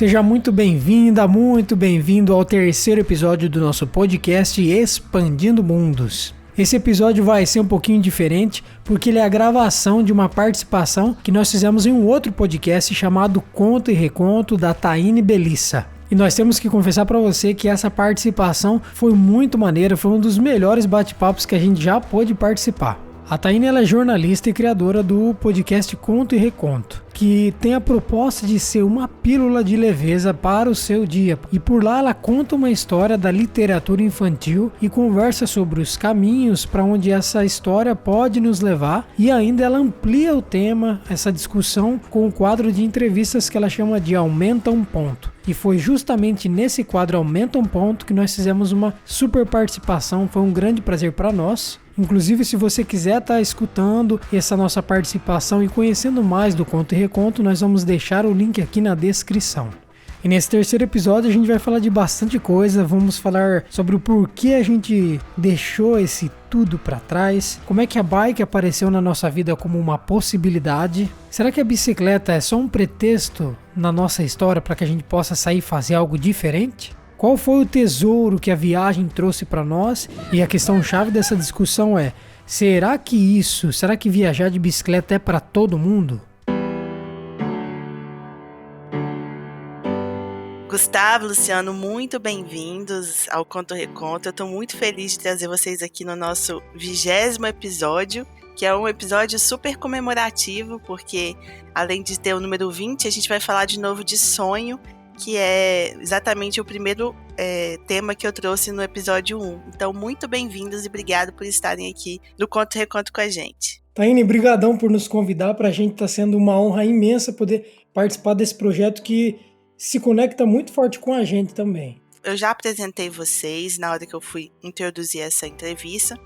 Seja muito bem-vinda, muito bem-vindo ao terceiro episódio do nosso podcast Expandindo Mundos. Esse episódio vai ser um pouquinho diferente porque ele é a gravação de uma participação que nós fizemos em um outro podcast chamado Conto e Reconto da Taine Belissa. E nós temos que confessar para você que essa participação foi muito maneira, foi um dos melhores bate-papos que a gente já pôde participar. A Taine ela é jornalista e criadora do podcast Conto e Reconto, que tem a proposta de ser uma pílula de leveza para o seu dia. E por lá ela conta uma história da literatura infantil e conversa sobre os caminhos para onde essa história pode nos levar. E ainda ela amplia o tema, essa discussão, com o quadro de entrevistas que ela chama de Aumenta um Ponto. E foi justamente nesse quadro Aumenta um Ponto que nós fizemos uma super participação. Foi um grande prazer para nós. Inclusive, se você quiser estar escutando essa nossa participação e conhecendo mais do Conto e Reconto, nós vamos deixar o link aqui na descrição. E nesse terceiro episódio a gente vai falar de bastante coisa, vamos falar sobre o porquê a gente deixou esse tudo para trás, como é que a bike apareceu na nossa vida como uma possibilidade, será que a bicicleta é só um pretexto na nossa história para que a gente possa sair e fazer algo diferente? Qual foi o tesouro que a viagem trouxe para nós? E a questão-chave dessa discussão é: será que viajar de bicicleta é para todo mundo? Gustavo, Luciano, muito bem-vindos ao Conto Reconto. Eu estou muito feliz de trazer vocês aqui no nosso 20º episódio, que é um episódio super comemorativo, porque além de ter o número 20, a gente vai falar de novo de sonho, que é exatamente o primeiro tema que eu trouxe no episódio 1. Então, muito bem-vindos e obrigado por estarem aqui no Conto Reconto com a gente. Taine, brigadão por nos convidar. Para a gente está sendo uma honra imensa poder participar desse projeto que se conecta muito forte com a gente também. Eu já apresentei vocês na hora que eu fui introduzir essa entrevista,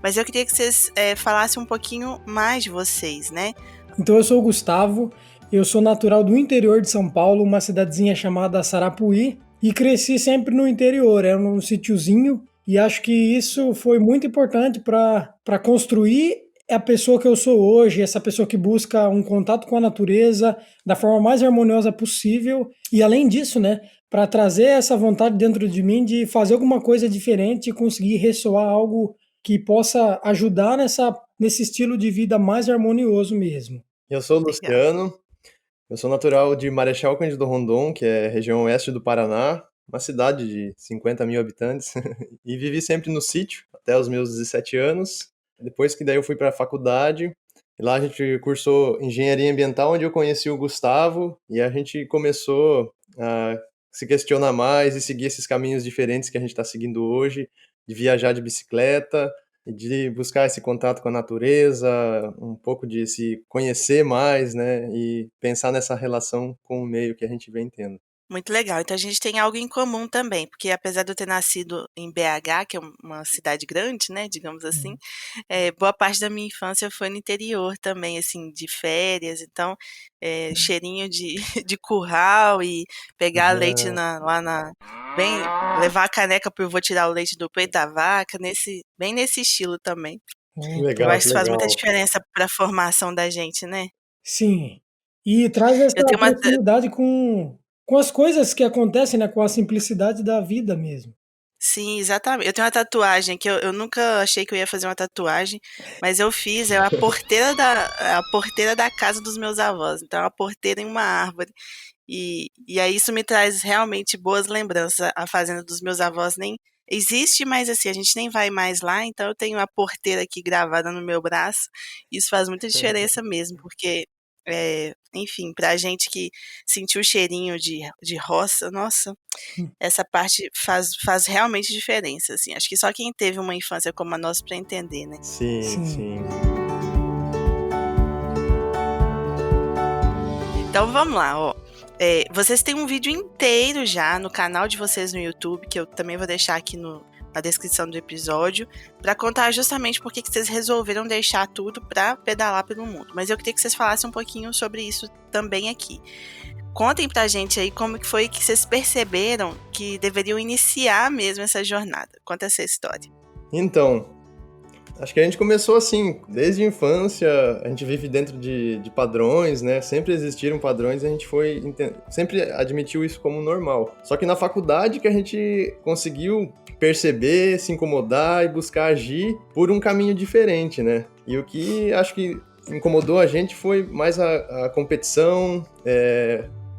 mas eu queria que vocês falassem um pouquinho mais de vocês, né? Então, eu sou o Gustavo. Eu sou natural do interior de São Paulo, uma cidadezinha chamada Sarapuí, e cresci sempre no interior, era um sítiozinho, e acho que isso foi muito importante para construir a pessoa que eu sou hoje, essa pessoa que busca um contato com a natureza da forma mais harmoniosa possível, e além disso, né, para trazer essa vontade dentro de mim de fazer alguma coisa diferente e conseguir ressoar algo que possa ajudar nesse estilo de vida mais harmonioso mesmo. Eu sou o Luciano. Eu sou natural de Marechal Cândido Rondon, que é região oeste do Paraná, uma cidade de 50 mil habitantes, e vivi sempre no sítio até os meus 17 anos. Depois que daí eu fui para a faculdade, e lá a gente cursou engenharia ambiental, onde eu conheci o Gustavo, e a gente começou a se questionar mais e seguir esses caminhos diferentes que a gente está seguindo hoje, de viajar de bicicleta, de buscar esse contato com a natureza, um pouco de se conhecer mais, né, e pensar nessa relação com o meio que a gente vem tendo. Muito legal. Então a gente tem algo em comum também, porque apesar de eu ter nascido em BH, que é uma cidade grande, né, digamos assim, boa parte da minha infância foi no interior também, assim, de férias. Então, cheirinho de, de curral e pegar leite levar a caneca para eu vou tirar o leite do peito da vaca, bem nesse estilo também. Legal, Eu acho que legal. faz muita diferença para a formação da gente, né? Sim, e traz essa Eu tenho uma proximidade com as coisas que acontecem, né? Com a simplicidade da vida mesmo. Sim, exatamente. Eu tenho uma tatuagem que eu nunca achei que eu ia fazer uma tatuagem, mas eu fiz, é a porteira da casa dos meus avós. Então, é uma porteira em uma árvore. E aí isso me traz realmente boas lembranças. A fazenda dos meus avós nem existe, mas assim, a gente nem vai mais lá, então eu tenho a porteira aqui gravada no meu braço. Isso faz muita diferença mesmo, porque enfim, pra gente que sentiu o cheirinho de roça, nossa, essa parte faz realmente diferença, assim. Acho que só quem teve uma infância como a nossa pra entender, né? Sim. Então vamos lá, ó. Vocês têm um vídeo inteiro já no canal de vocês no YouTube, que eu também vou deixar aqui na descrição do episódio, para contar justamente por que vocês resolveram deixar tudo para pedalar pelo mundo. Mas eu queria que vocês falassem um pouquinho sobre isso também aqui. Contem pra gente aí como que foi que vocês perceberam que deveriam iniciar mesmo essa jornada. Conta essa história. Então, Acho que a gente começou assim, desde a infância, a gente vive dentro de padrões, né? Sempre existiram padrões e a gente sempre admitiu isso como normal. Só que na faculdade que a gente conseguiu perceber, se incomodar e buscar agir por um caminho diferente, né? E o que acho que incomodou a gente foi mais a competição.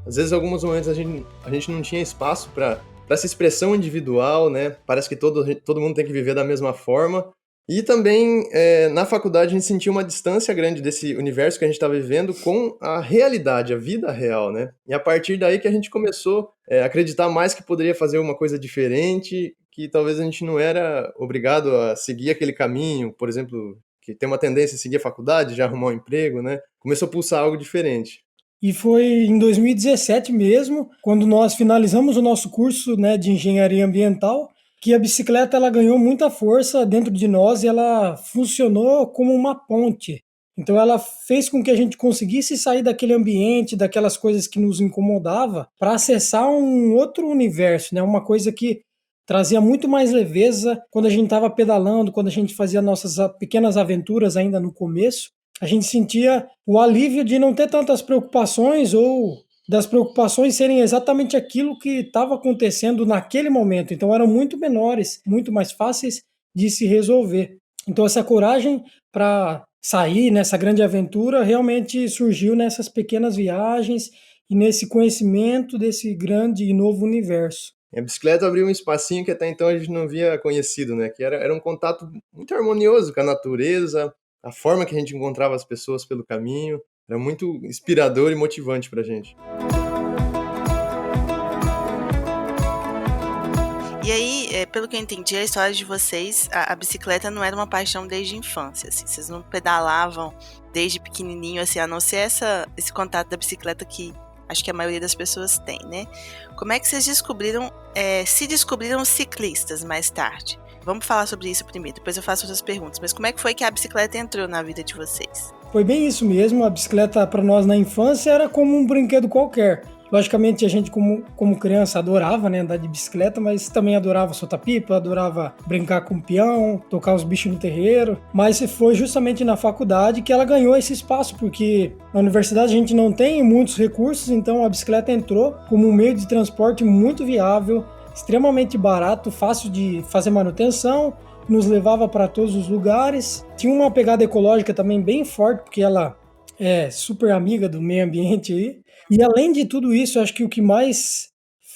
Às vezes, em alguns momentos, a gente não tinha espaço para essa expressão individual, né? Parece que todo mundo tem que viver da mesma forma. E também, na faculdade, a gente sentia uma distância grande desse universo que a gente estava vivendo com a realidade, a vida real, né? E a partir daí que a gente começou a acreditar mais que poderia fazer uma coisa diferente, que talvez a gente não era obrigado a seguir aquele caminho, por exemplo, que tem uma tendência a seguir a faculdade, já arrumar um emprego, né? Começou a pulsar algo diferente. E foi em 2017 mesmo, quando nós finalizamos o nosso curso, né, de engenharia ambiental, que a bicicleta ela ganhou muita força dentro de nós e ela funcionou como uma ponte. Então ela fez com que a gente conseguisse sair daquele ambiente, daquelas coisas que nos incomodava, para acessar um outro universo, né? Uma coisa que trazia muito mais leveza quando a gente estava pedalando, quando a gente fazia nossas pequenas aventuras ainda no começo. A gente sentia o alívio de não ter tantas preocupações ou das preocupações serem exatamente aquilo que estava acontecendo naquele momento. Então eram muito menores, muito mais fáceis de se resolver. Então essa coragem para sair nessa grande aventura realmente surgiu nessas pequenas viagens e nesse conhecimento desse grande e novo universo. E a bicicleta abriu um espacinho que até então a gente não havia conhecido, né? Que era um contato muito harmonioso com a natureza, a forma que a gente encontrava as pessoas pelo caminho. Era muito inspirador e motivante pra gente. E aí, pelo que eu entendi, a história de vocês, a bicicleta não era uma paixão desde a infância, assim, vocês não pedalavam desde pequenininho, assim, a não ser esse contato da bicicleta que acho que a maioria das pessoas tem, né? Como é que vocês se descobriram ciclistas mais tarde? Vamos falar sobre isso primeiro, depois eu faço outras perguntas, mas como é que foi que a bicicleta entrou na vida de vocês? Foi bem isso mesmo, a bicicleta para nós na infância era como um brinquedo qualquer. Logicamente a gente como criança adorava, né, andar de bicicleta, mas também adorava soltar pipa, adorava brincar com peão, tocar os bichos no terreiro. Mas foi justamente na faculdade que ela ganhou esse espaço, porque na universidade a gente não tem muitos recursos, então a bicicleta entrou como um meio de transporte muito viável, extremamente barato, fácil de fazer manutenção, nos levava para todos os lugares. Tinha uma pegada ecológica também bem forte, porque ela é super amiga do meio ambiente aí. E além de tudo isso, acho que o que mais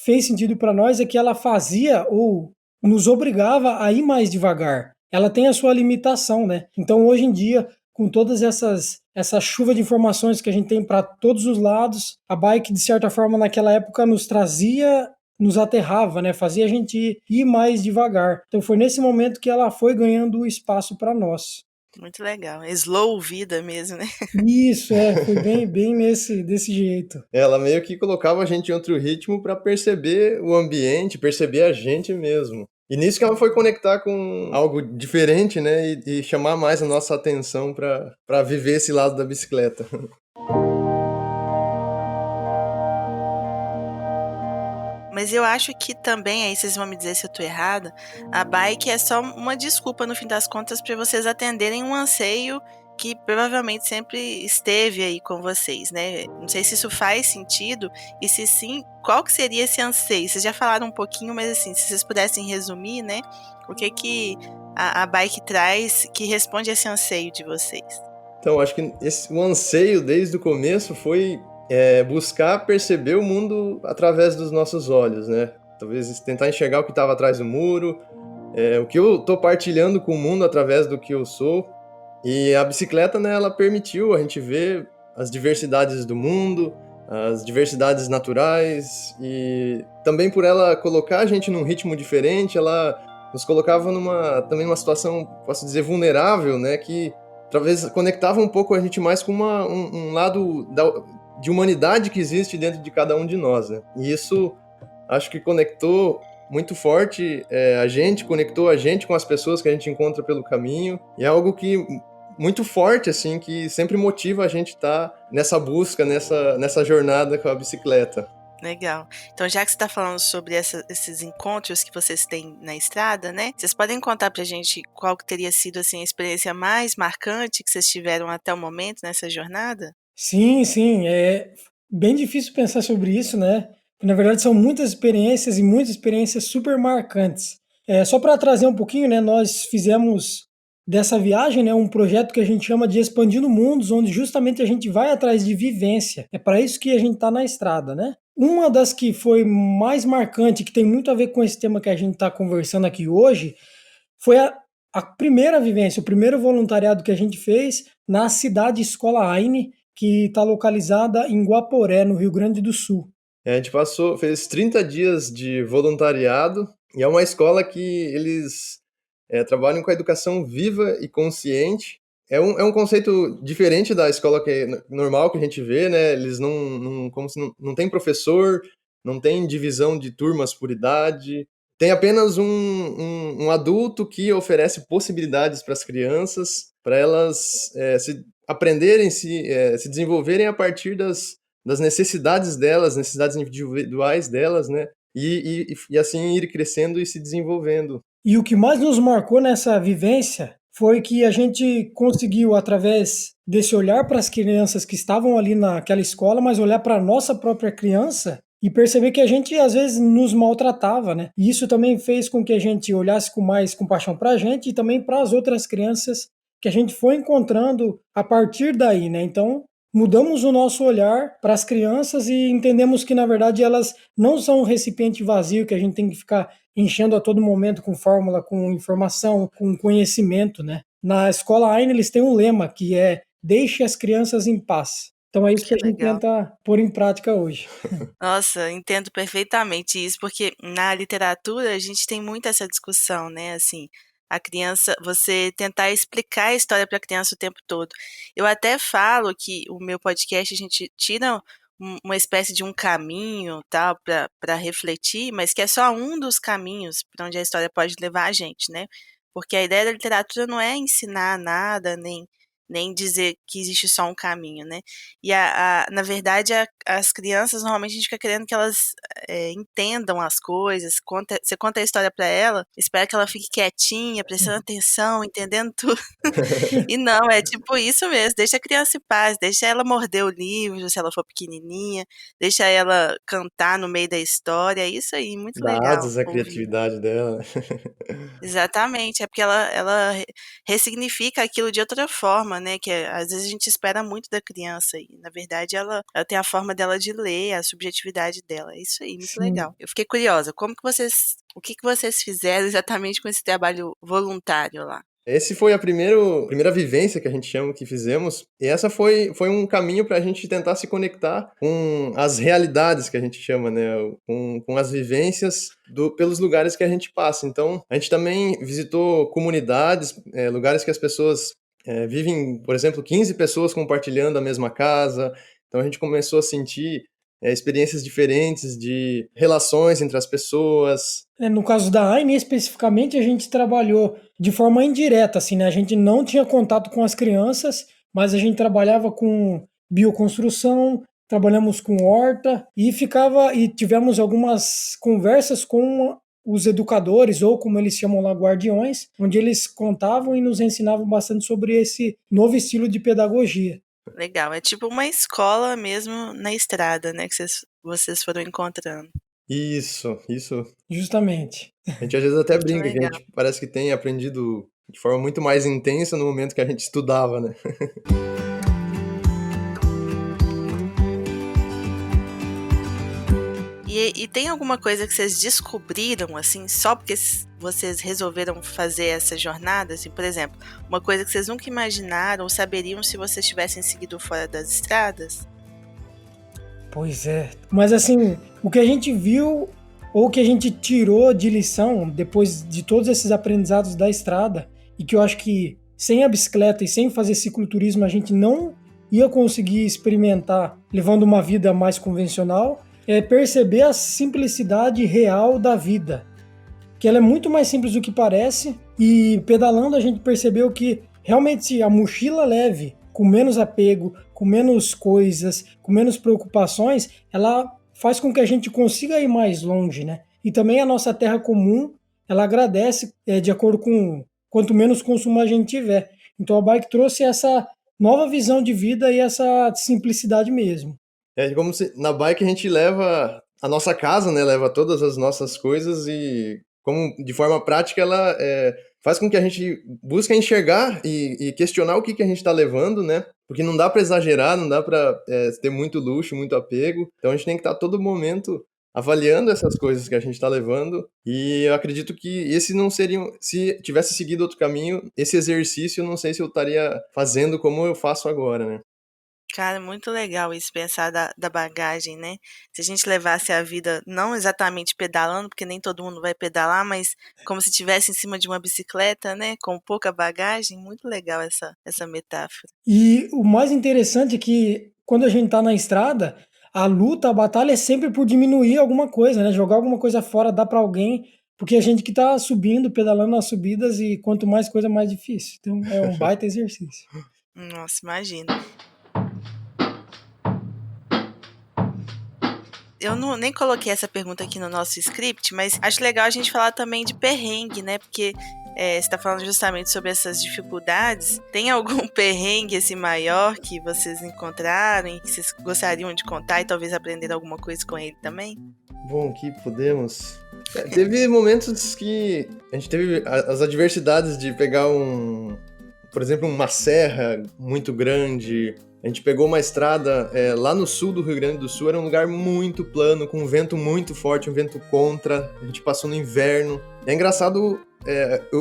fez sentido para nós é que ela fazia ou nos obrigava a ir mais devagar. Ela tem a sua limitação, né? Então hoje em dia, com todas essa chuva de informações que a gente tem para todos os lados, a bike de certa forma naquela época nos aterrava, né? Fazia a gente ir mais devagar. Então foi nesse momento que ela foi ganhando espaço para nós. Muito legal, slow vida mesmo, né? Isso, foi bem desse jeito. Ela meio que colocava a gente em outro ritmo para perceber o ambiente, perceber a gente mesmo. E nisso que ela foi conectar com algo diferente, né? E chamar mais a nossa atenção para viver esse lado da bicicleta. Mas eu acho que também, aí vocês vão me dizer se eu tô errada, a bike é só uma desculpa, no fim das contas, para vocês atenderem um anseio que provavelmente sempre esteve aí com vocês, né? Não sei se isso faz sentido, e se sim, qual que seria esse anseio? Vocês já falaram um pouquinho, mas assim, se vocês pudessem resumir, né? O que a bike traz que responde a esse anseio de vocês? Então, acho que o anseio desde o começo foi buscar perceber o mundo através dos nossos olhos, né? Talvez tentar enxergar o que estava atrás do muro, o que eu estou partilhando com o mundo através do que eu sou. E a bicicleta, né, ela permitiu a gente ver as diversidades do mundo, as diversidades naturais, e também por ela colocar a gente num ritmo diferente, ela nos colocava também numa situação, posso dizer, vulnerável, né, que talvez conectava um pouco a gente mais com um lado de humanidade que existe dentro de cada um de nós, né? E isso acho que conectou muito forte conectou a gente com as pessoas que a gente encontra pelo caminho, e é algo que muito forte, assim, que sempre motiva a gente estar nessa busca, nessa jornada com a bicicleta. Legal. Então, já que você está falando sobre esses encontros que vocês têm na estrada, né? Vocês podem contar pra gente qual que teria sido assim, a experiência mais marcante que vocês tiveram até o momento nessa jornada? Sim, sim, é bem difícil pensar sobre isso, né? Na verdade, são muitas experiências e muitas experiências super marcantes. Só para trazer um pouquinho, né? Nós fizemos dessa viagem, né, um projeto que a gente chama de Expandindo Mundos, onde justamente a gente vai atrás de vivência. É para isso que a gente está na estrada, né? Uma das que foi mais marcante, que tem muito a ver com esse tema que a gente está conversando aqui hoje, foi a primeira vivência, o primeiro voluntariado que a gente fez na cidade Escola Aine, que está localizada em Guaporé, no Rio Grande do Sul. A gente fez 30 dias de voluntariado e é uma escola que eles trabalham com a educação viva e consciente. É um conceito diferente da escola normal que a gente vê, né? Eles como se não tem professor, não tem divisão de turmas por idade, tem apenas um adulto que oferece possibilidades para as crianças, para elas se aprenderem, se desenvolverem a partir das necessidades delas, necessidades individuais delas, né? E assim ir crescendo e se desenvolvendo. E o que mais nos marcou nessa vivência foi que a gente conseguiu, através desse olhar para as crianças que estavam ali naquela escola, mas olhar para a nossa própria criança e perceber que a gente às vezes nos maltratava, né? E isso também fez com que a gente olhasse com mais compaixão para a gente e também para as outras crianças que a gente foi encontrando a partir daí, né? Então, mudamos o nosso olhar para as crianças e entendemos que, na verdade, elas não são um recipiente vazio que a gente tem que ficar enchendo a todo momento com fórmula, com informação, com conhecimento, né? Na escola Aine eles têm um lema que é deixe as crianças em paz. Então é isso que Que a gente legal. tenta pôr em prática hoje. Nossa, entendo perfeitamente isso, porque na literatura a gente tem muito essa discussão, né? Assim, a criança, você tentar explicar a história para a criança o tempo todo. Eu até falo que o meu podcast a gente tira uma espécie de um caminho, tal, para refletir, mas que é só um dos caminhos para onde a história pode levar a gente, né? Porque a ideia da literatura não é ensinar nada, nem dizer que existe só um caminho, né? E na verdade, as crianças, normalmente a gente fica querendo que elas entendam as coisas, você conta a história para ela, espera que ela fique quietinha, prestando atenção, entendendo tudo. E não, é tipo isso mesmo, deixa a criança em paz, deixa ela morder o livro, se ela for pequenininha, deixa ela cantar no meio da história, é isso aí, muito Dá legal asas à ouvir. criatividade dela. Exatamente, é porque ela ressignifica aquilo de outra forma, né, que às vezes a gente espera muito da criança e, na verdade, ela tem a forma dela de ler, a subjetividade dela, é isso aí, muito Sim. legal. Eu fiquei curiosa, o que que vocês fizeram exatamente com esse trabalho voluntário lá? Esse foi a primeira vivência que a gente chama que fizemos, e essa foi um caminho para a gente tentar se conectar com as realidades que a gente chama, né? Com as vivências pelos lugares que a gente passa. Então, a gente também visitou comunidades, lugares que as pessoas vivem, por exemplo, 15 pessoas compartilhando a mesma casa. Então, a gente começou a sentir experiências diferentes de relações entre as pessoas. No caso da Aine, especificamente, a gente trabalhou de forma indireta, assim, né? A gente não tinha contato com as crianças, mas a gente trabalhava com bioconstrução, trabalhamos com horta e tivemos algumas conversas com os educadores, ou como eles chamam lá, guardiões, onde eles contavam e nos ensinavam bastante sobre esse novo estilo de pedagogia. Legal, é tipo uma escola mesmo na estrada, né, que vocês foram encontrando. Isso. Justamente. A gente às vezes até Muito brinca que a legal. gente parece que tem aprendido de forma muito mais intensa no momento que a gente estudava, né? E tem alguma coisa que vocês descobriram, assim, só porque vocês resolveram fazer essa jornada? Assim, por exemplo, uma coisa que vocês nunca imaginaram ou saberiam se vocês tivessem seguido fora das estradas? Pois é. Mas assim, o que a gente viu ou que a gente tirou de lição depois de todos esses aprendizados da estrada, e que eu acho que sem a bicicleta e sem fazer cicloturismo a gente não ia conseguir experimentar levando uma vida mais convencional, é perceber a simplicidade real da vida. Que ela é muito mais simples do que parece, e pedalando a gente percebeu que realmente a mochila leve, com menos apego, com menos coisas, com menos preocupações, ela faz com que a gente consiga ir mais longe, né? E também a nossa terra comum, ela agradece de acordo com quanto menos consumo a gente tiver. Então a bike trouxe essa nova visão de vida e essa simplicidade mesmo. É como se na bike a gente leva a nossa casa, né? Leva todas as nossas coisas e, como de forma prática, ela faz com que a gente busque enxergar e questionar o que a gente está levando, né? Porque não dá para exagerar, não dá para ter muito luxo, muito apego. Então a gente tem que estar todo momento avaliando essas coisas que a gente está levando. E eu acredito que esse não seria, se tivesse seguido outro caminho, esse exercício, eu não sei se eu estaria fazendo como eu faço agora, né? Cara, muito legal isso, pensar da bagagem, né? Se a gente levasse a vida não exatamente pedalando, porque nem todo mundo vai pedalar, mas como se estivesse em cima de uma bicicleta, né? Com pouca bagagem, muito legal essa metáfora. E o mais interessante é que quando a gente está na estrada, a luta, a batalha é sempre por diminuir alguma coisa, né? Jogar alguma coisa fora, dar para alguém, porque a gente que está subindo, pedalando as subidas e quanto mais coisa, mais difícil. Então é um baita exercício. Nossa, imagina. Eu nem coloquei essa pergunta aqui no nosso script, mas acho legal a gente falar também de perrengue, né? Porque você está falando justamente sobre essas dificuldades. Tem algum perrengue assim maior que vocês encontraram e que vocês gostariam de contar e talvez aprender alguma coisa com ele também? Bom, que podemos. Teve momentos que a gente teve as adversidades de pegar por exemplo, uma serra muito grande. A gente pegou uma estrada lá no sul do Rio Grande do Sul, era um lugar muito plano, com um vento muito forte, um vento contra. A gente passou no inverno. É engraçado,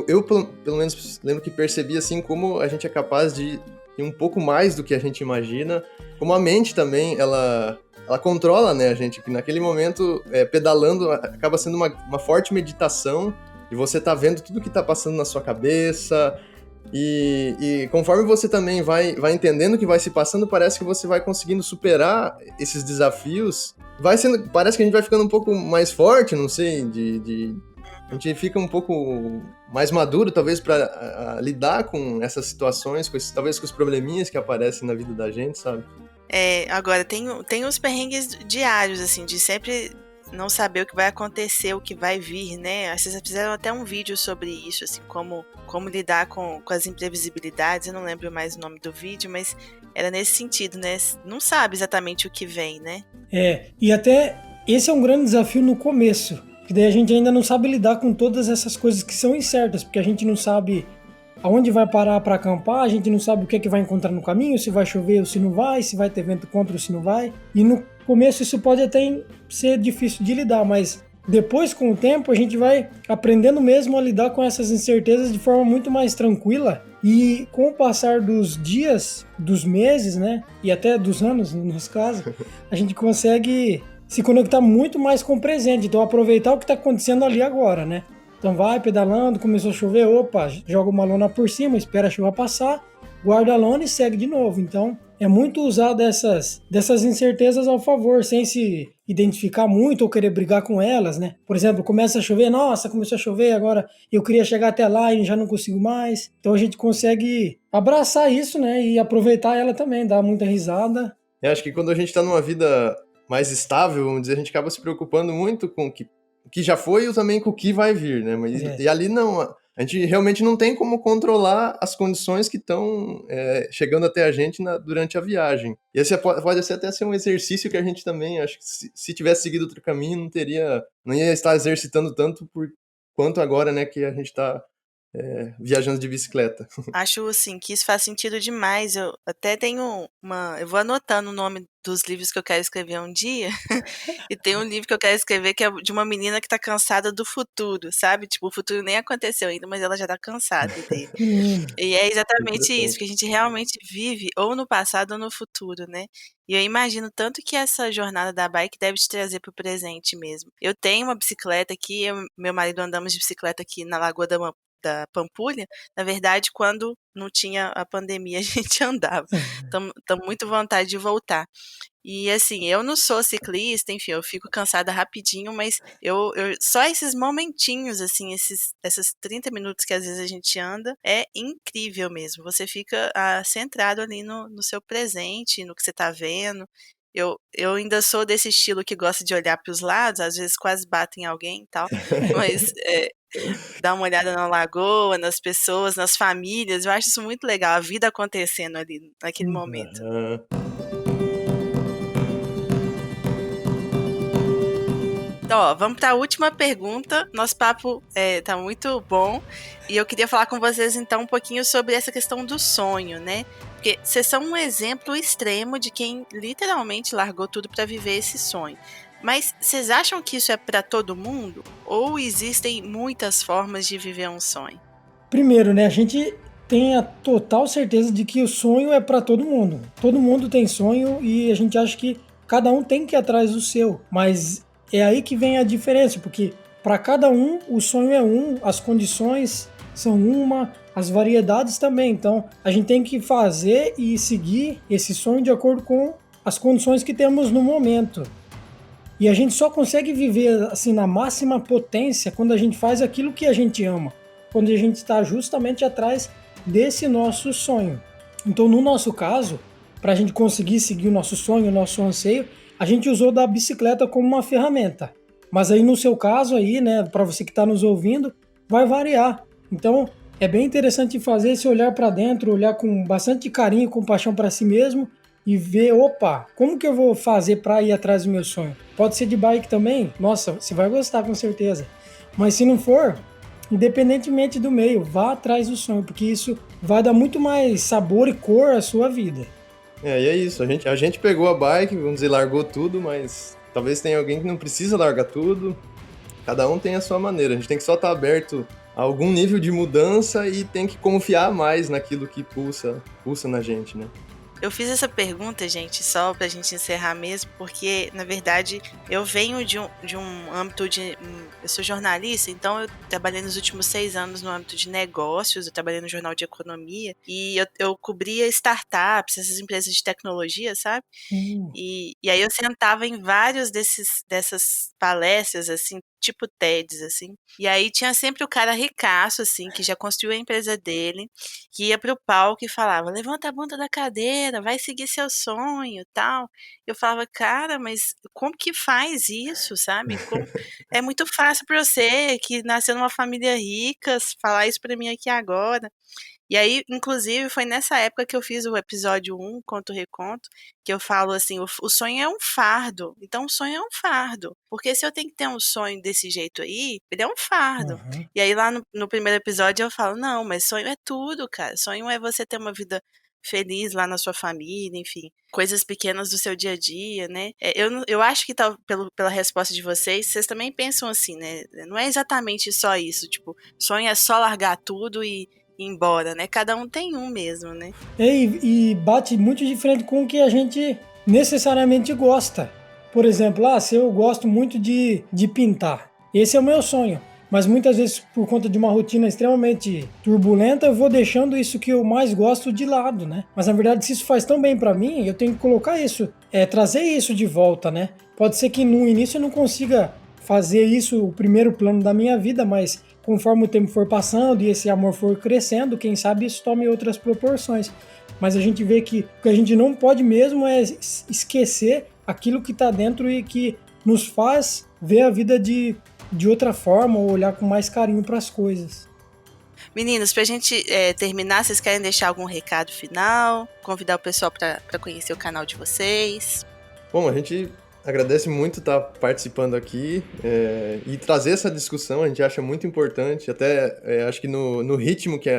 eu pelo menos lembro que percebi assim como a gente é capaz de ir um pouco mais do que a gente imagina. Como a mente também, ela controla, né, a gente, que naquele momento, pedalando, acaba sendo uma forte meditação, e você tá vendo tudo que tá passando na sua cabeça, e conforme você também vai entendendo o que vai se passando, parece que você vai conseguindo superar esses desafios, parece que a gente vai ficando um pouco mais forte, não sei, a gente fica um pouco mais maduro, talvez, para lidar com essas situações, talvez com os probleminhas que aparecem na vida da gente, sabe? Agora, tem os perrengues diários, assim, de sempre não saber o que vai acontecer, o que vai vir, né? Vocês fizeram até um vídeo sobre isso, assim, como lidar com as imprevisibilidades. Eu não lembro mais o nome do vídeo, mas era nesse sentido, né? Não sabe exatamente o que vem, né? E até esse é um grande desafio no começo, que daí a gente ainda não sabe lidar com todas essas coisas que são incertas, porque a gente não sabe aonde vai parar para acampar, a gente não sabe o que é que vai encontrar no caminho, se vai chover ou se não vai, se vai ter vento contra ou se não vai. E no começo isso pode até ser difícil de lidar, mas depois, com o tempo, a gente vai aprendendo mesmo a lidar com essas incertezas de forma muito mais tranquila. E com o passar dos dias, dos meses, né, e até dos anos, no nosso caso, a gente consegue se conectar muito mais com o presente. Então, aproveitar o que está acontecendo ali agora, né? Então, vai pedalando, começou a chover, opa, joga uma lona por cima, espera a chuva passar, guarda a lona e segue de novo. Então, é muito usar dessas incertezas ao favor, sem se identificar muito ou querer brigar com elas, né? Por exemplo, começa a chover, nossa, começou a chover, agora eu queria chegar até lá e já não consigo mais. Então a gente consegue abraçar isso, né? E aproveitar ela também, dar muita risada. Eu acho que quando a gente tá numa vida mais estável, vamos dizer, a gente acaba se preocupando muito com o que já foi e também com o que vai vir, né? E ali não, a gente realmente não tem como controlar as condições que estão chegando até a gente durante a viagem. E esse pode até ser um exercício que a gente também, acho que se tivesse seguido outro caminho, não ia estar exercitando tanto quanto agora, né, que a gente está viajando de bicicleta. Acho, assim, que isso faz sentido demais. Eu até tenho eu vou anotando o nome dos livros que eu quero escrever um dia. E tem um livro que eu quero escrever que é de uma menina que tá cansada do futuro, sabe? Tipo, o futuro nem aconteceu ainda, mas ela já tá cansada dele. Que lindo. E é exatamente isso, Interessante. que a gente realmente vive ou no passado ou no futuro, né? E eu imagino tanto que essa jornada da bike deve te trazer pro presente mesmo. Eu tenho uma bicicleta aqui, meu marido andamos de bicicleta aqui na Lagoa da Pampulha. Na verdade, quando não tinha a pandemia, a gente andava. Tô muito vontade de voltar. E assim, eu não sou ciclista, enfim, eu fico cansada rapidinho, mas só esses momentinhos, assim, esses 30 minutos que às vezes a gente anda, é incrível mesmo. Você fica centrado ali no seu presente, no que você tá vendo. Eu ainda sou desse estilo que gosta de olhar para os lados, às vezes quase bato em alguém e tal, mas dar uma olhada na lagoa, nas pessoas, nas famílias, eu acho isso muito legal, a vida acontecendo ali naquele momento. Aham. Então, ó, vamos para a última pergunta. Nosso papo tá muito bom e eu queria falar com vocês então um pouquinho sobre essa questão do sonho, né? Porque vocês são um exemplo extremo de quem literalmente largou tudo para viver esse sonho. Mas vocês acham que isso é para todo mundo? Ou existem muitas formas de viver um sonho? Primeiro, né, a gente tem a total certeza de que o sonho é para todo mundo. Todo mundo tem sonho e a gente acha que cada um tem que ir atrás do seu. Mas é aí que vem a diferença, porque para cada um o sonho é um, as condições são uma, as variedades também. Então a gente tem que fazer e seguir esse sonho de acordo com as condições que temos no momento. E a gente só consegue viver assim na máxima potência quando a gente faz aquilo que a gente ama, quando a gente está justamente atrás desse nosso sonho. Então, no nosso caso, para a gente conseguir seguir o nosso sonho, o nosso anseio, a gente usou da bicicleta como uma ferramenta. Mas aí no seu caso aí, né, para você que está nos ouvindo, vai variar. Então, é bem interessante fazer esse olhar para dentro, olhar com bastante carinho e compaixão para si mesmo e ver, opa, como que eu vou fazer para ir atrás do meu sonho? Pode ser de bike também? Nossa, você vai gostar com certeza. Mas se não for, independentemente do meio, vá atrás do sonho, porque isso vai dar muito mais sabor e cor à sua vida. E é isso, a gente pegou a bike, vamos dizer, largou tudo, mas talvez tenha alguém que não precisa largar tudo. Cada um tem a sua maneira, a gente tem que só estar aberto a algum nível de mudança e tem que confiar mais naquilo que pulsa na gente, né? Eu fiz essa pergunta, gente, só pra gente encerrar mesmo, porque, na verdade, eu venho de um âmbito de... Eu sou jornalista, então eu trabalhei nos últimos 6 anos no âmbito de negócios, eu trabalhei no Jornal de Economia, e eu cobria startups, essas empresas de tecnologia, sabe? E aí eu sentava em vários dessas palestras, assim, tipo TEDs, assim. E aí tinha sempre o cara ricaço, assim, que já construiu a empresa dele, que ia pro palco e falava, levanta a bunda da cadeira, vai seguir seu sonho, tal. Eu falava, cara, mas como que faz isso, sabe? É muito fácil pra você, que nasceu numa família rica, falar isso pra mim aqui agora. E aí, inclusive, foi nessa época que eu fiz o episódio 1, Conto Reconto, que eu falo assim, o sonho é um fardo. Então, o sonho é um fardo. Porque se eu tenho que ter um sonho desse jeito aí, ele é um fardo. Uhum. E aí, lá no primeiro episódio, eu falo, não, mas sonho é tudo, cara. Sonho é você ter uma vida feliz lá na sua família, enfim, coisas pequenas do seu dia a dia, né? Eu acho que pela resposta de vocês também pensam assim, né? Não é exatamente só isso, tipo, sonho é só largar tudo e ir embora, né? Cada um tem um mesmo, né? E bate muito diferente com o que a gente necessariamente gosta. Por exemplo, se eu gosto muito de pintar, esse é o meu sonho. Mas muitas vezes, por conta de uma rotina extremamente turbulenta, eu vou deixando isso que eu mais gosto de lado, né? Mas na verdade, se isso faz tão bem pra mim, eu tenho que colocar isso, trazer isso de volta, né? Pode ser que no início eu não consiga fazer isso o primeiro plano da minha vida, mas conforme o tempo for passando e esse amor for crescendo, quem sabe isso tome outras proporções. Mas a gente vê que o que a gente não pode mesmo é esquecer aquilo que está dentro e que nos faz ver a vida de outra forma ou olhar com mais carinho para as coisas. Meninos, pra gente terminar, vocês querem deixar algum recado final? Convidar o pessoal para conhecer o canal de vocês? Bom, a gente agradece muito estar participando aqui e trazer essa discussão, a gente acha muito importante, até acho que no ritmo que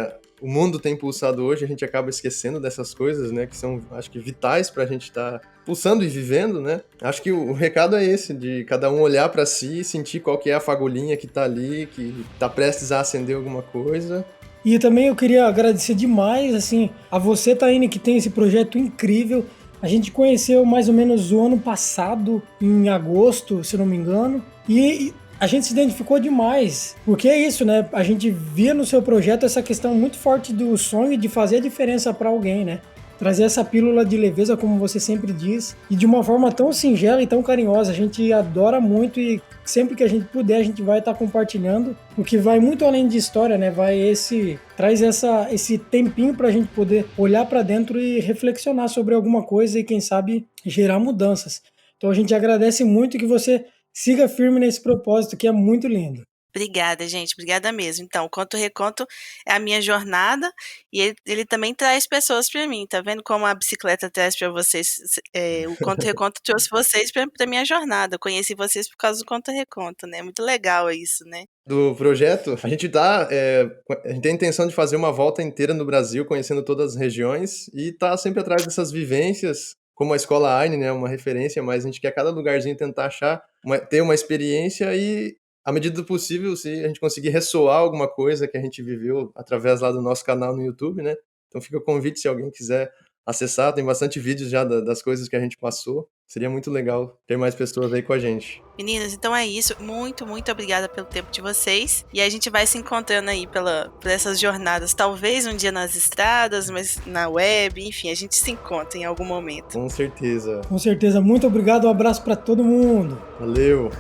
o mundo tem pulsado hoje, a gente acaba esquecendo dessas coisas, né, que são, acho que, vitais pra gente estar pulsando e vivendo, né. Acho que o recado é esse, de cada um olhar pra si, sentir qual que é a fagulhinha que tá ali, que tá prestes a acender alguma coisa. E também eu queria agradecer demais, assim, a você, Taine, que tem esse projeto incrível. A gente conheceu mais ou menos o ano passado, em agosto, se não me engano, e a gente se identificou demais, porque é isso, né? A gente via no seu projeto essa questão muito forte do sonho de fazer a diferença para alguém, né? trazer essa pílula de leveza, como você sempre diz, e de uma forma tão singela e tão carinhosa. A gente adora muito e sempre que a gente puder, a gente vai estar compartilhando, o que vai muito além de história, né? Traz esse tempinho para a gente poder olhar para dentro e reflexionar sobre alguma coisa e, quem sabe, gerar mudanças. Então a gente agradece muito que você siga firme nesse propósito, que é muito lindo. Obrigada, gente. Obrigada mesmo. Então, o Conto Reconto é a minha jornada e ele também traz pessoas para mim. Tá vendo como a bicicleta traz para vocês? O Conto Reconto trouxe vocês para minha jornada. Eu conheci vocês por causa do Conto Reconto, né? Muito legal isso, né? Do projeto, a gente tem a intenção de fazer uma volta inteira no Brasil, conhecendo todas as regiões e tá sempre atrás dessas vivências, como a Escola Aine, né, uma referência, mas a gente quer cada lugarzinho tentar ter uma experiência e, à medida do possível, se a gente conseguir ressoar alguma coisa que a gente viveu através lá do nosso canal no YouTube, né? Então fica o convite se alguém quiser acessar, tem bastante vídeos já das coisas que a gente passou. Seria muito legal ter mais pessoas aí com a gente. Meninas, então é isso. Muito, muito obrigada pelo tempo de vocês. E a gente vai se encontrando aí por essas jornadas. Talvez um dia nas estradas, mas na web, enfim, a gente se encontra em algum momento. Com certeza. Com certeza. Muito obrigado. Um abraço para todo mundo. Valeu.